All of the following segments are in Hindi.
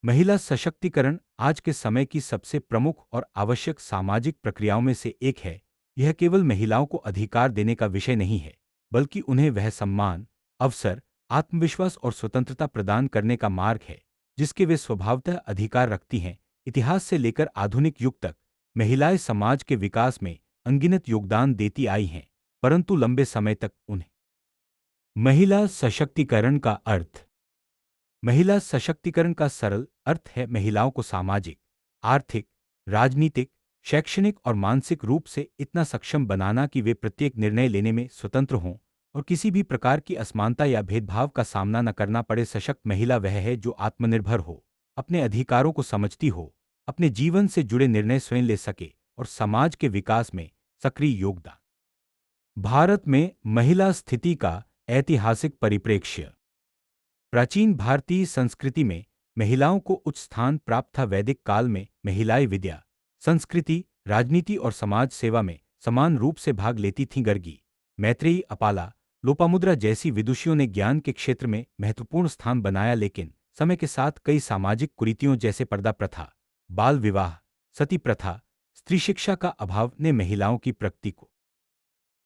महिला सशक्तिकरण आज के समय की सबसे प्रमुख और आवश्यक सामाजिक प्रक्रियाओं में से एक है। यह केवल महिलाओं को अधिकार देने का विषय नहीं है, बल्कि उन्हें वह सम्मान, अवसर, आत्मविश्वास और स्वतंत्रता प्रदान करने का मार्ग है, जिसके वे स्वभावतः अधिकार रखती हैं। इतिहास से लेकर आधुनिक युग तक महिलाएं समाज के विकास में अनगिनत योगदान देती आई हैं, परंतु लंबे समय तक उन्हें महिला सशक्तिकरण का अर्थ महिला सशक्तिकरण का सरल अर्थ है महिलाओं को सामाजिक, आर्थिक, राजनीतिक, शैक्षणिक और मानसिक रूप से इतना सक्षम बनाना कि वे प्रत्येक निर्णय लेने में स्वतंत्र हों और किसी भी प्रकार की असमानता या भेदभाव का सामना न करना पड़े। सशक्त महिला वह है जो आत्मनिर्भर हो, अपने अधिकारों को समझती हो, अपने जीवन से जुड़े निर्णय स्वयं ले सके और समाज के विकास में सक्रिय योगदान। भारत में महिला स्थिति का ऐतिहासिक परिप्रेक्ष्य। प्राचीन भारतीय संस्कृति में महिलाओं को उच्च स्थान प्राप्त था। वैदिक काल में महिलाएं विद्या, संस्कृति, राजनीति और समाज सेवा में समान रूप से भाग लेती थीं। गर्गी, मैत्रेयी, अपाला, लोपामुद्रा जैसी विदुषियों ने ज्ञान के क्षेत्र में महत्वपूर्ण स्थान बनाया, लेकिन समय के साथ कई सामाजिक कुरीतियों जैसे पर्दा प्रथा, बाल विवाह, सती प्रथा, स्त्री शिक्षा का अभाव ने महिलाओं की प्रगति को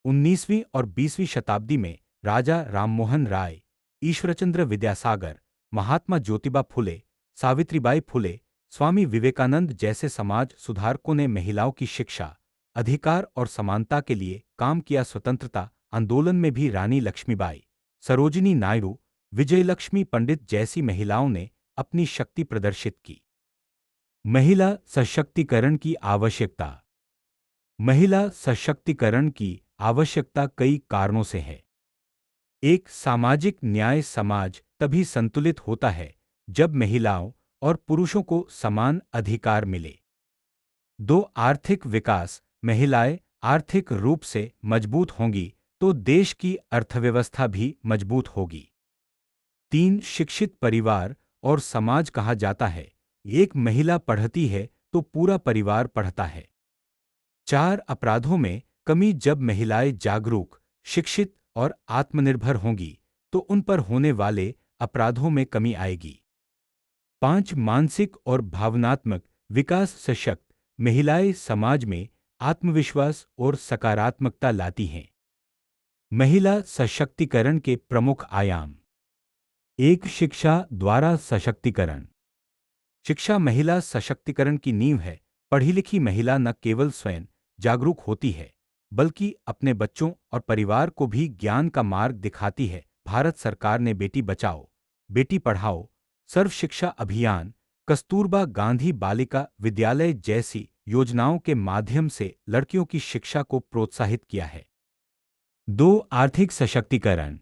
19वीं और 20वीं शताब्दी में राजा राममोहन राय, ईश्वरचंद्र विद्यासागर, महात्मा ज्योतिबा फुले, सावित्रीबाई फुले, स्वामी विवेकानंद जैसे समाज सुधारकों ने महिलाओं की शिक्षा, अधिकार और समानता के लिए काम किया। स्वतंत्रता आंदोलन में भी रानी लक्ष्मीबाई, सरोजिनी नायडू, विजयलक्ष्मी पंडित जैसी महिलाओं ने अपनी शक्ति प्रदर्शित की। महिला सशक्तिकरण की आवश्यकता। महिला सशक्तिकरण की आवश्यकता कई कारणों से है। एक, सामाजिक न्याय। समाज तभी संतुलित होता है जब महिलाओं और पुरुषों को समान अधिकार मिले। 2, आर्थिक विकास। महिलाएं आर्थिक रूप से मजबूत होंगी तो देश की अर्थव्यवस्था भी मजबूत होगी। 3, शिक्षित परिवार और समाज। कहा जाता है एक महिला पढ़ती है तो पूरा परिवार पढ़ता है। 4, अपराधों में कमी। जब महिलाएं जागरूक, शिक्षित और आत्मनिर्भर होंगी तो उन पर होने वाले अपराधों में कमी आएगी। 5, मानसिक और भावनात्मक विकास। सशक्त महिलाएं समाज में आत्मविश्वास और सकारात्मकता लाती हैं। महिला सशक्तिकरण के प्रमुख आयाम। 1, शिक्षा द्वारा सशक्तिकरण। शिक्षा महिला सशक्तिकरण की नींव है। पढ़ी लिखी महिला न केवल स्वयं जागरूक होती है, बल्कि अपने बच्चों और परिवार को भी ज्ञान का मार्ग दिखाती है। भारत सरकार ने बेटी बचाओ, बेटी पढ़ाओ, सर्व शिक्षा अभियान, कस्तूरबा गांधी बालिका विद्यालय जैसी योजनाओं के माध्यम से लड़कियों की शिक्षा को प्रोत्साहित किया है। 2, आर्थिक सशक्तिकरण।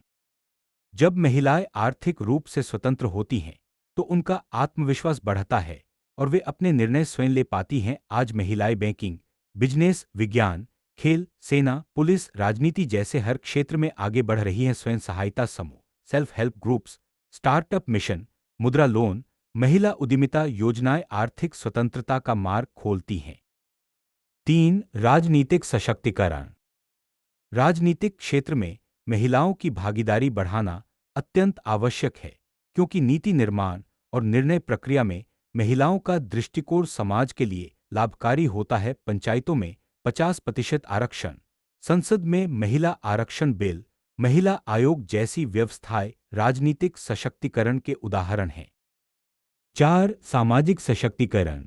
जब महिलाएं आर्थिक रूप से स्वतंत्र होती हैं तो उनका आत्मविश्वास बढ़ता है और वे अपने निर्णय स्वयं ले पाती हैं। आज महिलाएं बैंकिंग, बिजनेस, विज्ञान, खेल, सेना, पुलिस, राजनीति जैसे हर क्षेत्र में आगे बढ़ रही हैं। स्वयं सहायता समूह, self help groups, startup mission, मुद्रा लोन, महिला उद्यमिता योजनाएं आर्थिक स्वतंत्रता का मार्ग खोलती हैं। 3, राजनीतिक सशक्तिकरण। राजनीतिक क्षेत्र में महिलाओं की भागीदारी बढ़ाना अत्यंत आवश्यक है, क्योंकि नीति निर्माण और निर्णय प्रक्रिया में महिलाओं का दृष्टिकोण समाज के लिए लाभकारी होता है। पंचायतों में 50% आरक्षण, संसद में महिला आरक्षण बिल, महिला आयोग जैसी व्यवस्थाएं राजनीतिक सशक्तिकरण के उदाहरण हैं। 4, सामाजिक सशक्तिकरण।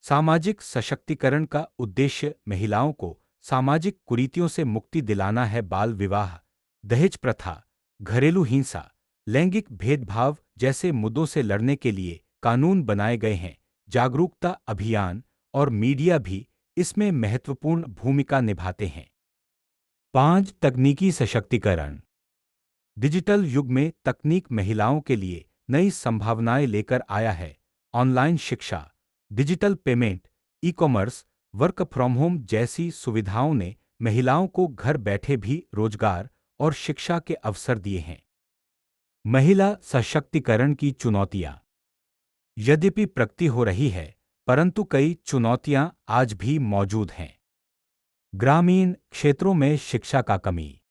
सामाजिक सशक्तिकरण का उद्देश्य महिलाओं को सामाजिक कुरीतियों से मुक्ति दिलाना है। बाल विवाह, दहेज प्रथा, घरेलू हिंसा, लैंगिक भेदभाव जैसे मुद्दों से लड़ने के लिए कानून बनाए गए हैं। जागरूकता अभियान और मीडिया भी इसमें महत्वपूर्ण भूमिका निभाते हैं। 5, तकनीकी सशक्तिकरण। डिजिटल युग में तकनीक महिलाओं के लिए नई संभावनाएं लेकर आया है। ऑनलाइन शिक्षा, digital payment, e commerce, work from home जैसी सुविधाओं ने महिलाओं को घर बैठे भी रोजगार और शिक्षा के अवसर दिए हैं। महिला सशक्तिकरण की चुनौतियां। यद्यपि प्रगति हो रही है, परंतु कई चुनौतियां आज भी मौजूद हैं। ग्रामीण क्षेत्रों में शिक्षा का कमी,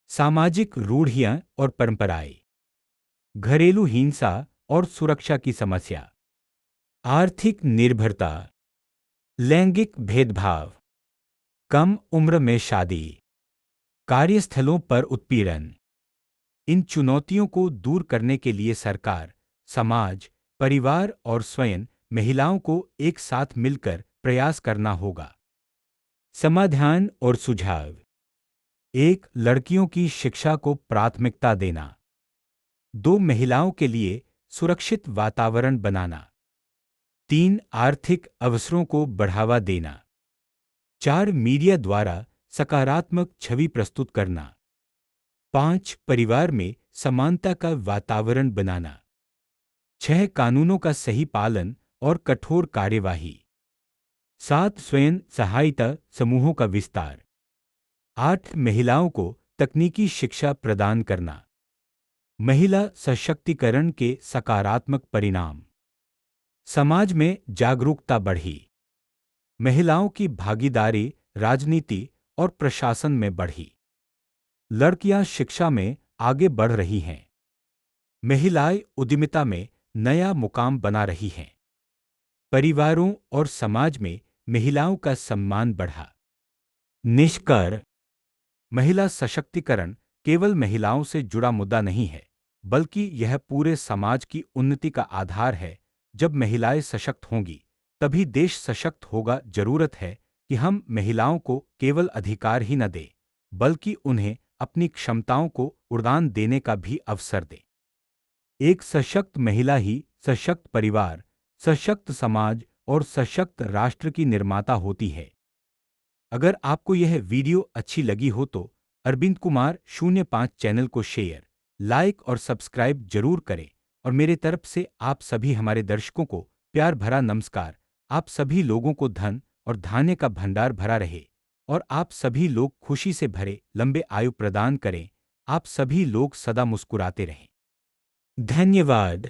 सामाजिक रूढ़ियां और परंपराएं, घरेलू हिंसा और सुरक्षा की समस्या, आर्थिक निर्भरता, लैंगिक भेदभाव, कम उम्र में शादी, कार्यस्थलों पर उत्पीड़न। इन चुनौतियों को दूर करने के लिए सरकार, समाज, परिवार और स्वयं महिलाओं को एक साथ मिलकर प्रयास करना होगा। समाधान और सुझाव: एक, लड़कियों की शिक्षा को प्राथमिकता देना। दो, महिलाओं के लिए सुरक्षित वातावरण बनाना। तीन, आर्थिक अवसरों को बढ़ावा देना। चार, मीडिया द्वारा सकारात्मक छवि प्रस्तुत करना। पांच, परिवार में समानता का वातावरण बनाना। छह, कानूनों का सही पालन और कठोर कार्यवाही। सात, स्वयं सहायता समूहों का विस्तार। आठ, महिलाओं को तकनीकी शिक्षा प्रदान करना। महिला सशक्तिकरण के सकारात्मक परिणाम। समाज में जागरूकता बढ़ी। महिलाओं की भागीदारी राजनीति और प्रशासन में बढ़ी। लड़कियां शिक्षा में आगे बढ़ रही हैं। महिलाएं उद्यमिता में नया मुकाम बना रही हैं। परिवारों और समाज में महिलाओं का सम्मान बढ़ा। निष्कर्ष: महिला सशक्तिकरण केवल महिलाओं से जुड़ा मुद्दा नहीं है, बल्कि यह पूरे समाज की उन्नति का आधार है। जब महिलाएं सशक्त होंगी, तभी देश सशक्त होगा। जरूरत है कि हम महिलाओं को केवल अधिकार ही न दें, बल्कि उन्हें अपनी क्षमताओं को उड़ान देने का भी अवसर दें। एक सशक्त महिला ही सशक्त परिवार, सशक्त समाज और सशक्त राष्ट्र की निर्माता होती है। अगर आपको यह वीडियो अच्छी लगी हो तो अरविंद कुमार 05 चैनल को शेयर, लाइक और सब्सक्राइब जरूर करें। और मेरे तरफ से आप सभी हमारे दर्शकों को प्यार भरा नमस्कार। आप सभी लोगों को धन और धान्य का भंडार भरा रहे और आप सभी लोग खुशी से भरे लंबे आयु प्रदान करें। आप सभी लोग सदा मुस्कुराते रहें। धन्यवाद।